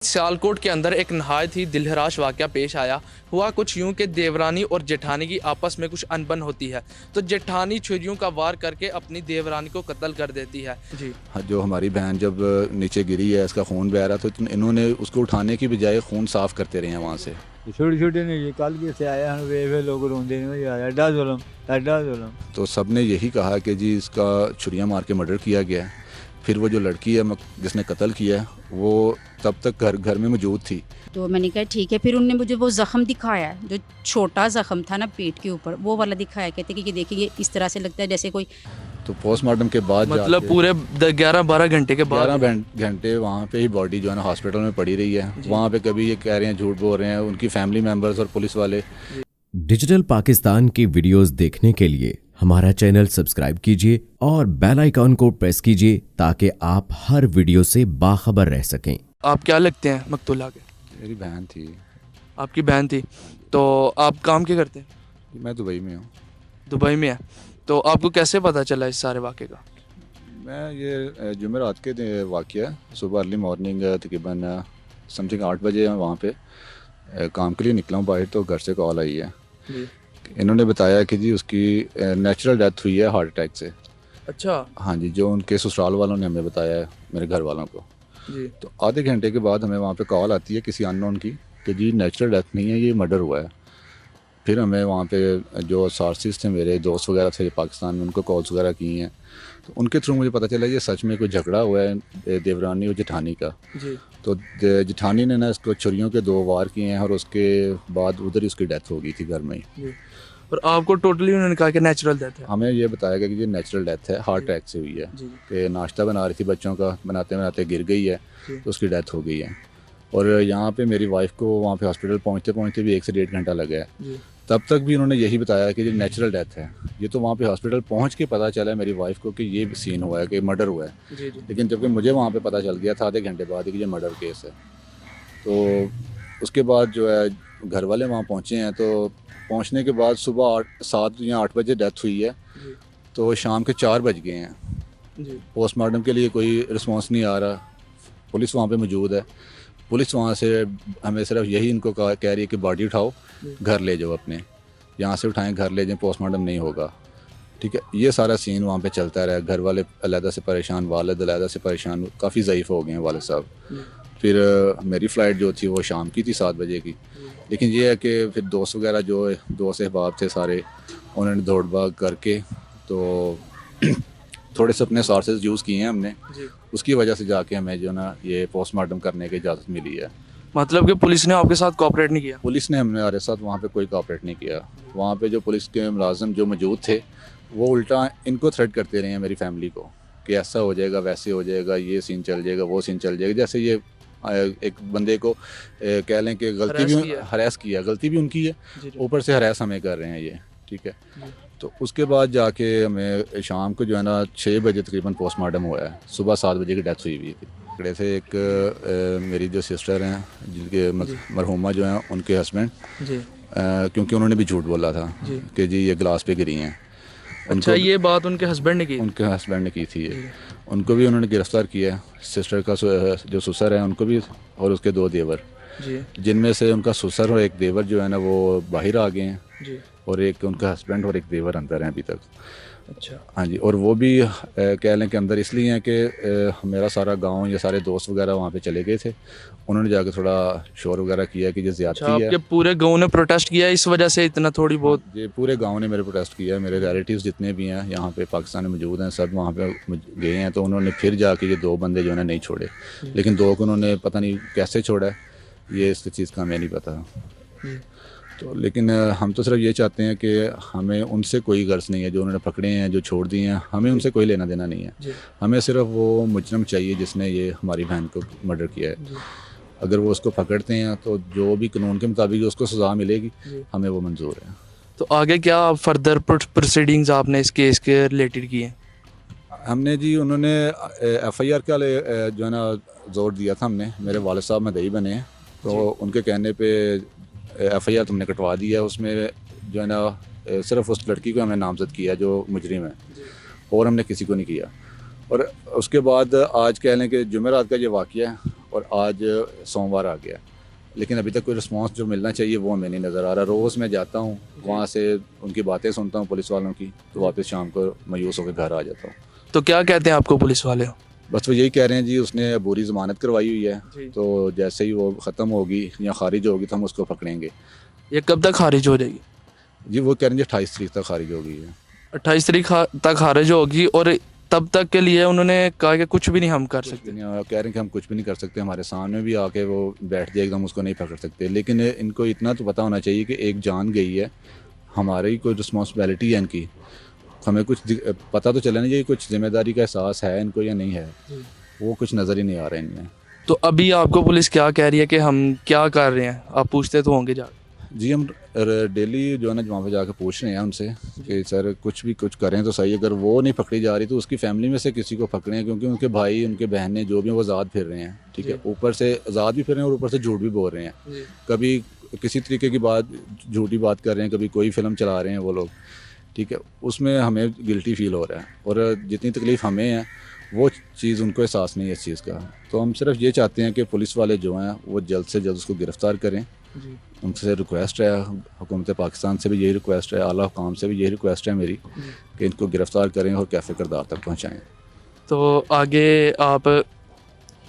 सियालकोट के अंदर एक नहायत ही दिलहराश वाक़या पेश आया। हुआ कुछ यूं कि देवरानी और जेठानी की आपस में कुछ अनबन होती है, तो जेठानी छुरियों का वार करके अपनी देवरानी को कत्ल कर देती है। जी। हाँ, जो हमारी बहन जब नीचे गिरी है, इसका खून बह रहा, तो इन्होंने उसको उठाने की बजाय खून साफ़ करते रहे हैं वहाँ से। छोटे छोटे ने जी कल भी इत्थे आया हूँ वे लोग रोंदे ने यार एडा जुल्म एडा जुल्म। तो सब ने यही कहा कि जी इसका छुरियाँ मार के मर्डर किया गया है। फिर वो जो लड़की है जिसने कत्ल किया है, वो तब तक घर में मौजूद थी। तो मैंने कहा ठीक है। फिर उनने मुझे वो ज़ख़म दिखाया, जो छोटा ज़ख़म था ना पेट के ऊपर, वो वाला दिखाया। कहते कि देखिए इस तरह से लगता है जैसे कोई। तो पोस्टमार्टम के बाद मतलब पूरे 11-12 घंटे के बाद 11 घंटे वहाँ पे ही बॉडी जो है ना हॉस्पिटल में पड़ी रही है। वहाँ पे कभी ये कह रहे हैं, झूठ बोल रहे हैं उनकी फैमिली मेम्बर्स और पुलिस वाले। डिजिटल पाकिस्तान की वीडियोस देखने के लिए हमारा चैनल सब्सक्राइब कीजिए और बेल आइकॉन को प्रेस कीजिए ताकि आप हर वीडियो से बाखबर रह सकें। आप क्या लगते हैं मकतूला के? मेरी बहन थी। आपकी बहन थी। तो आप काम क्या करते हैं? मैं दुबई में हूँ। दुबई में है। तो आपको कैसे पता चला इस सारे वाक़े का? मैं ये जुमेरात के वाक़या सुबह अर्ली मॉर्निंग तकरीबन समथिंग 8 बजे वहाँ पे काम के लिए निकला हूँ बाहर, तो घर से कॉल आई है। जी। इन्होंने बताया कि जी उसकी नेचुरल डेथ हुई है हार्ट अटैक से। अच्छा। हाँ जी, जो उनके ससुराल वालों ने हमें बताया है, मेरे घर वालों को। जी। तो आधे घंटे के बाद हमें वहाँ पे कॉल आती है किसी अननोन की कि जी नेचुरल डेथ नहीं है, ये मर्डर हुआ है। फिर हमें वहाँ पे जो सोर्सेज थे, मेरे दोस्त वगैरह थे पाकिस्तान में, उनको कॉल्स वगैरह की हैं। तो उनके थ्रू मुझे पता चला ये सच में कोई झगड़ा हुआ है देवरानी और जेठानी का। जी। तो जेठानी ने ना इसको छुरियों के 2 वार किए हैं और उसके बाद उधर ही उसकी डेथ हो गई थी घर में ही। जी। और आपको टोटली उन्होंने कहा कि नेचुरल डेथ है? हमें ये बताया गया कि ये नेचुरल डेथ है, हार्ट अटैक से हुई है। जी। कि नाश्ता बना रही थी बच्चों का, बनाते बनाते गिर गई है, तो उसकी डेथ हो गई है। और यहाँ पे मेरी वाइफ को वहाँ पे हॉस्पिटल पहुँचते पहुँचते भी 1 से 1.5 घंटा लगा है। जी। तब तक भी उन्होंने यही बताया कि ये नेचुरल डेथ है। ये तो वहाँ पे हॉस्पिटल पहुँच के पता चला है मेरी वाइफ को कि ये सीन हुआ है, कि मर्डर हुआ है। जी। जी। लेकिन जबकि मुझे वहाँ पे पता चल गया था आधे घंटे बाद कि ये मर्डर केस है। तो उसके बाद जो है घर वाले वहाँ पहुँचे हैं, तो पहुँचने के बाद सुबह 7 या 8 बजे डेथ हुई है। जी। तो शाम के 4 बज गए हैं। जी। पोस्टमार्टम के लिए कोई रिस्पॉन्स नहीं आ रहा। पुलिस वहाँ पे मौजूद है। पुलिस वहाँ से हमें सिर्फ यही इनको कह रही है कि बॉडी उठाओ, घर ले जाओ, अपने यहाँ से उठाएं, घर ले जाएं, पोस्टमार्टम नहीं होगा। ठीक है, ये सारा सीन वहाँ पे चलता रहा। घर वाले अलहदा से परेशान, वालिद अलहदा से परेशान, काफ़ी ज़ईफ़ हो गए हैं वालिद साहब। फिर मेरी फ़्लाइट जो थी वो शाम की थी 7 बजे की। लेकिन ये है कि फिर दोस्त वगैरह जो दोस्त अहबाब थे सारे, उन्होंने दौड़ भाग करके तो थोड़े से अपने सोर्सेज यूज़ किए हैं हमने। उसकी वजह से जाके हमें जो ना ये पोस्टमार्टम करने की इजाज़त मिली है। मतलब कि पुलिस ने आपके साथ कोऑपरेट नहीं किया? पुलिस ने हमारे साथ वहाँ पे कोई कोऑपरेट नहीं किया। वहाँ पे जो पुलिस के मुलाजिम जो मौजूद थे, वो उल्टा इनको थ्रेट करते रहे हैं मेरी फैमिली को कि ऐसा हो जाएगा, वैसे हो जाएगा, ये सीन चल जाएगा, वो सीन चल जाएगा। जैसे ये एक बंदे को कह लें कि गलती भी हरास किया, गलती भी उनकी है, ऊपर से हरास हमें कर रहे हैं ये। ठीक है। तो उसके बाद जाके हमें शाम को जो है ना 6 बजे तकरीबन पोस्टमार्टम हुआ है। सुबह 7 बजे की डेथ हुई हुई थी। झगड़े से एक मेरी जो सिस्टर हैं, जिनके मरहुमा जो हैं, उनके हस्बैंड, क्योंकि उन्होंने भी झूठ बोला था कि जी ये गिलास पे गिरी हैं। अच्छा, ये बात उनके हस्बैंड ने की? उनके हस्बैंड ने की थी ये। उनको भी उन्होंने गिरफ्तार किया है। सिस्टर का जो ससुर है उनको भी, और उसके 2 देवर, जिनमें से उनका ससुर और एक देवर जो है ना वो बाहर आ गए हैं, और एक उनका हस्बैंड और एक देवर अंदर हैं अभी तक। अच्छा। हाँ जी। और वो भी कह लें कि अंदर इसलिए हैं कि मेरा सारा गांव, ये सारे दोस्त वगैरह वहाँ पे चले गए थे। उन्होंने जाके थोड़ा शोर वगैरह किया कि ये ज़्यादती है। आपके पूरे गांव ने प्रोटेस्ट किया इस वजह से? इतना थोड़ी बहुत? ये पूरे गांव ने मेरे प्रोटेस्ट किया है। मेरे रिलेटिव्स जितने भी हैं यहाँ पे पाकिस्तान में मौजूद हैं, सब वहाँ पे गए हैं। तो उन्होंने फिर जाके ये 2 बंदे जो है नहीं छोड़े। लेकिन 2 को उन्होंने पता नहीं कैसे छोड़ा है, ये इस चीज़ का हमें नहीं पता। तो लेकिन हम तो सिर्फ ये चाहते हैं कि हमें उनसे कोई गर्ज नहीं है, जो उन्होंने पकड़े हैं, जो छोड़ दिए हैं, हमें उनसे कोई लेना देना नहीं है। हमें सिर्फ वो मुजरम चाहिए जिसने ये हमारी बहन को मर्डर किया है। अगर वो उसको पकड़ते हैं तो जो भी कानून के मुताबिक उसको सज़ा मिलेगी, हमें वो मंजूर है। तो आगे क्या फर्दर प्रोसीडिंग्स आपने इस केस के रिलेटेड की हैं? हमने जी, उन्होंने FIR का जो है ना जोर दिया था हमने। मेरे वालिद साहब मदई बने हैं, तो उनके कहने पे FIR तुमने कटवा दी है। उसमें जो है ना सिर्फ उस लड़की को हमने नामजद किया जो मुजरिम है, और हमने किसी को नहीं किया। और उसके बाद आज कह लें कि जुमेरात का ये वाक़या है, और आज सोमवार आ गया, लेकिन अभी तक कोई रिस्पांस जो मिलना चाहिए वो हमें नहीं नज़र आ रहा। रोज़ मैं जाता हूँ वहाँ से उनकी बातें सुनता हूँ पुलिस वालों की, तो वापस शाम को मायूस होकर घर आ जाता हूँ। तो क्या कहते हैं आपको पुलिस वाले? बस वो यही कह रहे हैं जी, उसने अबूरी ज़मानत करवाई हुई है, तो जैसे ही वो ख़त्म होगी या खारिज होगी तो हम उसको पकड़ेंगे। ये कब तक खारिज हो जाएगी? जी वो कह रहे हैं 28 तारीख तक खारिज हो गई है। 28 तारीख तक खारिज होगी, और तब तक के लिए उन्होंने कहा कि कुछ भी नहीं हम कर सकते। कह रहे हैं कि हम कुछ भी नहीं कर सकते, हमारे सामने भी आके वो बैठ जाए, एकदम उसको नहीं पकड़ सकते। लेकिन इनको इतना तो पता होना चाहिए कि एक जान गई है, हमारी कोई रिस्पॉन्सिबिलिटी है इनकी, हमें कुछ पता तो चलना चाहिए, कुछ जिम्मेदारी का एहसास है इनको या नहीं है, वो कुछ नज़र ही नहीं आ रहा है इनमें। तो अभी आपको पुलिस क्या कह रही है कि हम क्या कर रहे हैं? आप पूछते तो होंगे जा। जी हम डेली जो है ना वहाँ पे जाकर पूछ रहे हैं उनसे कि सर कुछ करें तो सही, अगर वो नहीं पकड़ी जा रही तो उसकी फैमिली में से किसी को पकड़ें, क्योंकि उनके भाई उनके बहनें जो भी हैं वो आज़ाद फिर रहे हैं, ठीक है, ऊपर से आज़ाद भी फिर रहे हैं और ऊपर से झूठ भी बोल रहे हैं, कभी किसी तरीके की बात झूठी बात कर रहे हैं, कभी कोई फिल्म चला रहे हैं वो लोग, ठीक है, उसमें हमें गिल्टी फील हो रहा है। और जितनी तकलीफ़ हमें है वो चीज़ उनको एहसास नहीं है इस चीज़ का। तो हम सिर्फ ये चाहते हैं कि पुलिस वाले जो हैं वो जल्द से जल्द उसको गिरफ़्तार करें। उनसे रिक्वेस्ट है, हुकूमत पाकिस्तान से भी यही रिक्वेस्ट है, आला हुकाम से भी यही रिक्वेस्ट है मेरी कि इनको गिरफ़्तार करें और कैफ़े किरदार तक पहुँचाएँ। तो आगे आप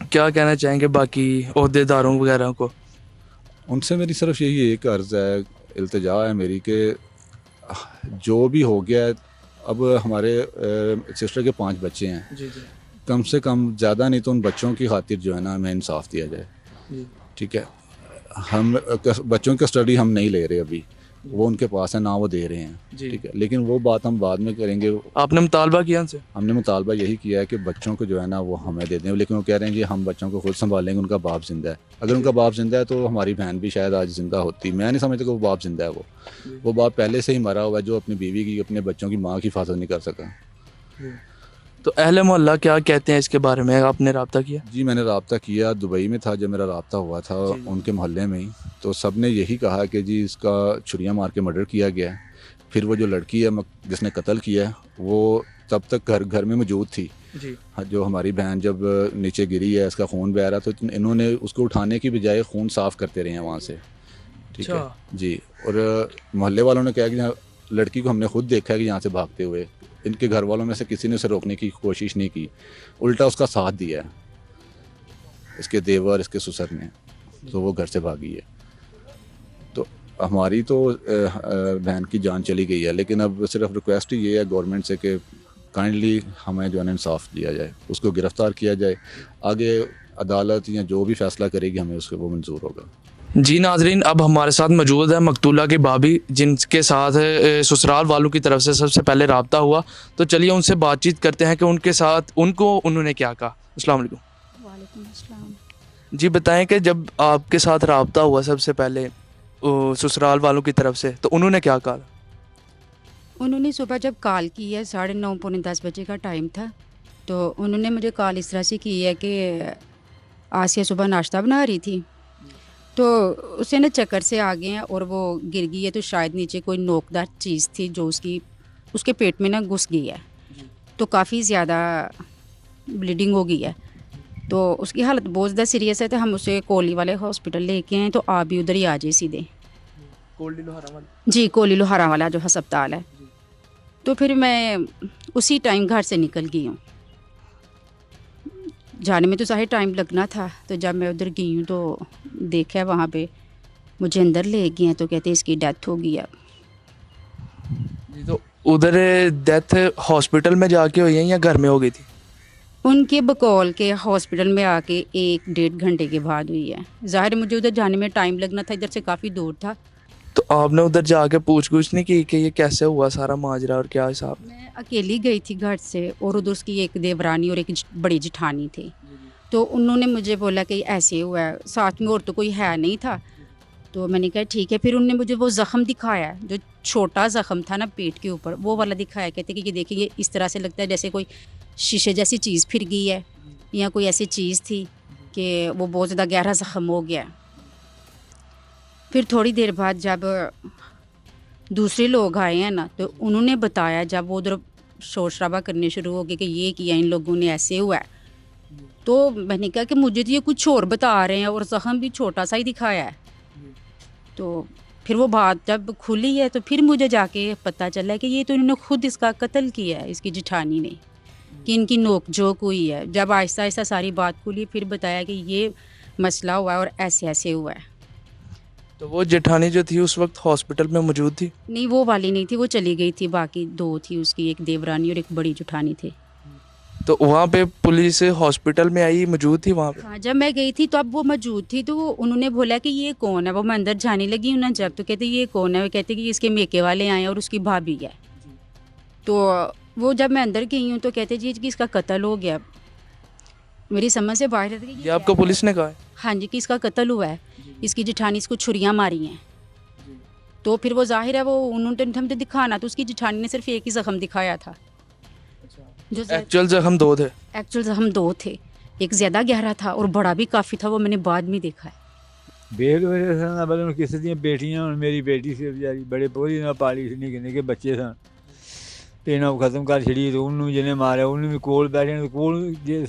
क्या कहना चाहेंगे बाकी ओहदेदारों वगैरह को? उनसे मेरी सिर्फ यही एक अर्ज़ है, इल्तिजा है मेरी कि जो भी हो गया है, अब हमारे सिस्टर के 5 बच्चे हैं, कम से कम ज़्यादा नहीं तो उन बच्चों की खातिर जो है ना हमें इंसाफ दिया जाए, ठीक है। हम बच्चों की स्टडी हम नहीं ले रहे अभी, वो उनके पास है ना वो दे रहे हैं, ठीक है, लेकिन वो बात हम बाद में करेंगे। आपने मुतालबा किया उनसे? हमने मुतालबा यही किया है कि बच्चों को जो है ना वो हमें दे दें, लेकिन वो कह रहे हैं कि हम बच्चों को खुद संभालेंगे, उनका बाप ज़िंदा है। अगर उनका बाप ज़िंदा है तो हमारी बहन भी शायद आज ज़िंदा होती। मैं नहीं समझता कि वो बाप ज़िंदा है, वो बाप पहले से ही मरा हुआ है जो अपनी बीवी की, अपने बच्चों की माँ की हिफाजत नहीं कर सका। तो अहले मोहल्ला क्या कहते हैं इसके बारे में? आपने रब्ता किया? जी मैंने रब्ता किया, दुबई में था जब मेरा रब्ता हुआ था उनके मोहल्ले में ही, तो सब ने यही कहा कि जी इसका छुरियाँ मार के मर्डर किया गया है। फिर वो जो लड़की है जिसने कत्ल किया है वो तब तक घर में मौजूद थी जी। जो हमारी बहन जब नीचे गिरी है, इसका खून बह रहा, तो इन्होंने उसको उठाने की बजाय खून साफ़ करते रहे हैं वहाँ से, ठीक है जी। और मोहल्ले वालों ने कहा कि लड़की को हमने खुद देखा है कि यहाँ से भागते हुए, इनके घर वालों में से किसी ने उसे रोकने की कोशिश नहीं की, उल्टा उसका साथ दिया है इसके देवर, इसके ससुर ने, तो वो घर से भागी है। तो हमारी तो बहन की जान चली गई है, लेकिन अब सिर्फ रिक्वेस्ट ही ये है गवर्नमेंट से कि काइंडली हमें जो है इंसाफ दिया जाए, उसको गिरफ़्तार किया जाए, आगे अदालत या जो भी फ़ैसला करेगी हमें उसको वो मंजूर होगा। जी नाजरीन, अब हमारे साथ मौजूद है मकतूला की भाभी, जिनके साथ ससुराल वालों की तरफ से सबसे पहले रब्ता हुआ। तो चलिए उनसे बातचीत करते हैं कि उनके साथ उन्होंने क्या कहा। अस्सलाम वालेकुम। वालेकुम अस्सलाम। जी बताएं कि जब आपके साथ रब्ता हुआ सबसे पहले ससुराल वालों की तरफ से, तो उन्होंने क्या कहा? उन्होंने सुबह जब कॉल की है, 9:30 पौने 10 बजे का टाइम था, तो उन्होंने मुझे कॉल इस तरह से की है कि आसिया सुबह नाश्ता बना रही थी, तो उसे ना चक्कर से आ गए हैं और वो गिर गई है, तो शायद नीचे कोई नोकदार चीज़ थी जो उसके पेट में ना घुस गई है, तो काफ़ी ज़्यादा ब्लीडिंग हो गई है, तो उसकी हालत बहुत ज़्यादा सीरियस है। तो हम उसे कोली वाले हॉस्पिटल लेके आए, तो आप भी उधर ही आ जाए सीधे। जी कोली लोहारा वाला जो अस्पताल है। तो फिर मैं उसी टाइम घर से निकल गई हूँ, जाने में तो सारे टाइम लगना था। तो जब मैं उधर गई हूँ तो देखा वहाँ पे मुझे अंदर ले गए हैं, तो कहते इसकी डेथ हो गई है। जी, तो उधर डेथ हॉस्पिटल में जाके हुई है या घर में हो गई थी? उनके बकौल के हॉस्पिटल में आके 1-1.5 घंटे के बाद हुई है। ज़ाहिर मुझे उधर जाने में टाइम लगना था, इधर से काफ़ी दूर था। तो आपने उधर जाके पूछ नहीं की कि ये कैसे हुआ सारा माजरा और क्या हिसाब? मैं अकेली गई थी घर से, और उधर उसकी एक देवरानी और एक बड़ी जिठानी थी, तो उन्होंने मुझे बोला कि ऐसे हुआ है, साथ में और तो कोई है नहीं था। तो मैंने कहा ठीक है। फिर उन्होंने मुझे वो ज़ख़म दिखाया, जो छोटा ज़ख़म था ना पेट के ऊपर, वो वाला दिखाया। कहते कि ये देखिए ये इस तरह से लगता है जैसे कोई शीशे जैसी चीज़ फिर गई है, या कोई ऐसी चीज़ थी कि वो बहुत ज़्यादा गहरा ज़ख़म हो गया। फिर थोड़ी देर बाद जब दूसरे लोग आए हैं ना, तो उन्होंने बताया, जब वो उधर शोर शराबा करने शुरू हो गए कि ये किया इन लोगों ने, ऐसे हुआ है, तो मैंने कहा कि मुझे तो ये कुछ और बता रहे हैं और ज़ख़म भी छोटा सा ही दिखाया है। तो फिर वो बात जब खुली है तो फिर मुझे जाके पता चला कि ये तो इन्होंने खुद इसका कत्ल किया है, इसकी जिठानी ने, कि इनकी नोक झोंक हुई है। जब आहिस्ता आहिस्ता सारी बात खुली फिर बताया कि ये मसला हुआ है और ऐसे ऐसे हुआ है। तो वो जेठानी जो थी उस वक्त हॉस्पिटल में मौजूद थी? नहीं, वो वाली नहीं थी, वो चली गई थी। बाकी दो थी उसकी, एक देवरानी और एक बड़ी जुठानी थी। तो वहाँ पे पुलिस हॉस्पिटल में आई, मौजूद थी वहाँ पे? हाँ, जब मैं गई थी तो अब वो मौजूद थी। तो उन्होंने बोला कि ये कौन है। वो मैं अंदर जाने लगी हूँ ना जब, तो कहते ये कौन है। वो कहते कि इसके मेके वाले आए हैं और उसकी भाभी है। तो वो जब मैं अंदर गई हूँ तो कहते जी कि इसका कत्ल हो गया। मेरी समझ से बाहर है कि ये आपको पुलिस ने कहा है? हाँ जी, कि इसका कत्ल हुआ है, इसकी जेठानी इसको छुरियाँ मारी हैं। तो फिर वो जाहिर है वो उन्होंने हमने दिखाना, तो उसकी जेठानी ने सिर्फ एक ही ज़ख़म दिखाया था। जो एक्चुअल जख्म 2 थे? एक्चुअल ज़ख़म 2 थे, एक ज़्यादा गहरा था और बड़ा भी काफ़ी था। वो मैंने बाद में देखा है। बेल मेरे सन बल किसी दी बेटियां हुण मेरी बेटी सी बेचारी बड़े बोझ नाल पाली सी, निक्के निक्के बच्चे सन ते इन्हां खत्म कर छड़ी। ते उन्होंने जिन्हें मारिया उन्होंने भी कोल बैठे, कोल जे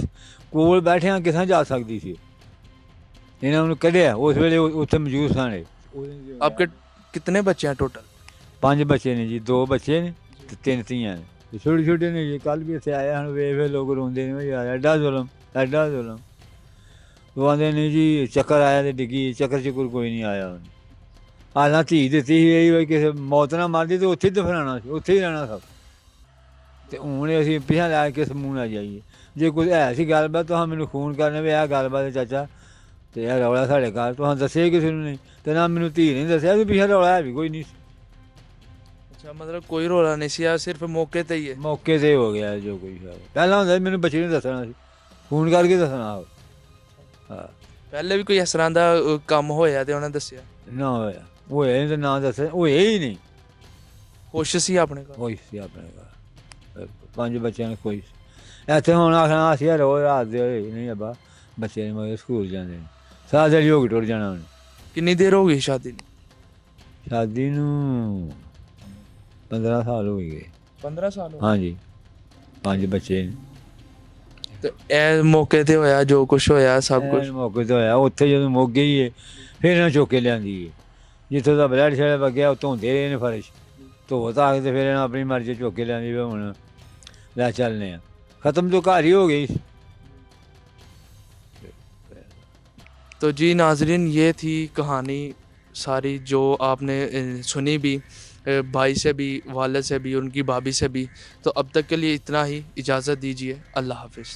कोल बैठिया कित्थां जा सकदी सी। इन्हां उन्हें कढ़िया उस वेले उत्थे मौजूद सन। आपके कितने बच्चे हैं टोटल? 5 बच्चे ने जी, 2 बच्चे ने ते 3 धीआं ने, छोटे छोटे ने जी। कल भी इत्थे आया हूँ वे लोग रोंदे ने यार एड्डा जुल्म, एड्डा जुल्म। वो आंदे ने जी चक्कर आया तो डिग्गी, चक्कर चुक्कर कोई नहीं आया उन्हें। आला धी दित्ती ही यही किसी मौत ना मारदी तो उत्थे ही दफनाना सी, उत्थे ही रहना सब। ते हुण असीं पिछां लै किस मूंह नाल जाइए। जे कोई है सी गलबात तुहां मैनूं फोन करना भी यह गलबात है चाचा ते यह रौला साढ़े घर, तुहां दस्सेआ किसी नूं नहीं ते ना मैनूं धी ने दस्सेआ ते पिछां रौला है भी कोई नहीं। अच्छा, मतलब कोई रोला नहीं सी, सिर्फ मौके ते ही है? मौके से हो गया जो कुछ है। पहला हुंदा सी मैनूं बच्चे ने दस्सना सी, फोन करके दस्सना। हाँ, पहले भी कोई इस तरह का काम होया ते उन्हें दस्सिया? ना होया नहीं तो ना दस्सेआ, होया ही नहीं। खुश सी अपने घर? खुश सी अपने घर, 5 बच्चों ने खुश। इत्थे हुण आखना असीं रोज़ रात दे होए नहीं अब्बा, बच्चे ने मगर स्कूल जांदे ने, सारा दिहाड़ी हो गई टुर जाना उन्हें। कितनी देर हो गई शादी नूं? शादी नूं 15 साल हो गए। 15 साल हो? हाँ जी, 5 बच्चे ने। ਤੇ ਇਹ ਮੌਕੇ ਤੇ ਹੋਇਆ ਜੋ ਕੁਝ ਹੋਇਆ ਸਭ ਕੁਝ? ਐਨ ਮੌਕੇ ਤੇ ਹੋਇਆ। ਉੱਥੇ ਜਦੋਂ ਮੁੱਕ ਗਈ ਏ ਫਿਰ ਇਹਨਾਂ ਚੁੱਕ ਕੇ ਲਿਆਂਦੀ ਏ। ਜਿੱਥੋਂ ਦਾ ਬਲੱਡ ਸ਼ੈਡ ਵਗਿਆ ਉਹ ਧੋਂਦੇ ਰਹੇ ਨੇ ਫਰਸ਼, ਧੋ ਧਾ ਕੇ ਤੇ ਫਿਰ ਇਹਨਾਂ ਆਪਣੀ ਮਰਜ਼ੀ ਚੁੱਕ ਕੇ ਲਿਆਂਦੀ ਵੀ ਹੁਣ ਲੈ ਚੱਲਨੇ ਆ। ਖਤਮ तो घर ही हो गई। तो जी नाजरीन, ये थी कहानी सारी जो आपने सुनी भी, भाई से भी, वालिद से भी, उनकी भाभी से भी। तो अब तक के लिए इतना ही, इजाज़त दीजिए। अल्लाह हाफिज़।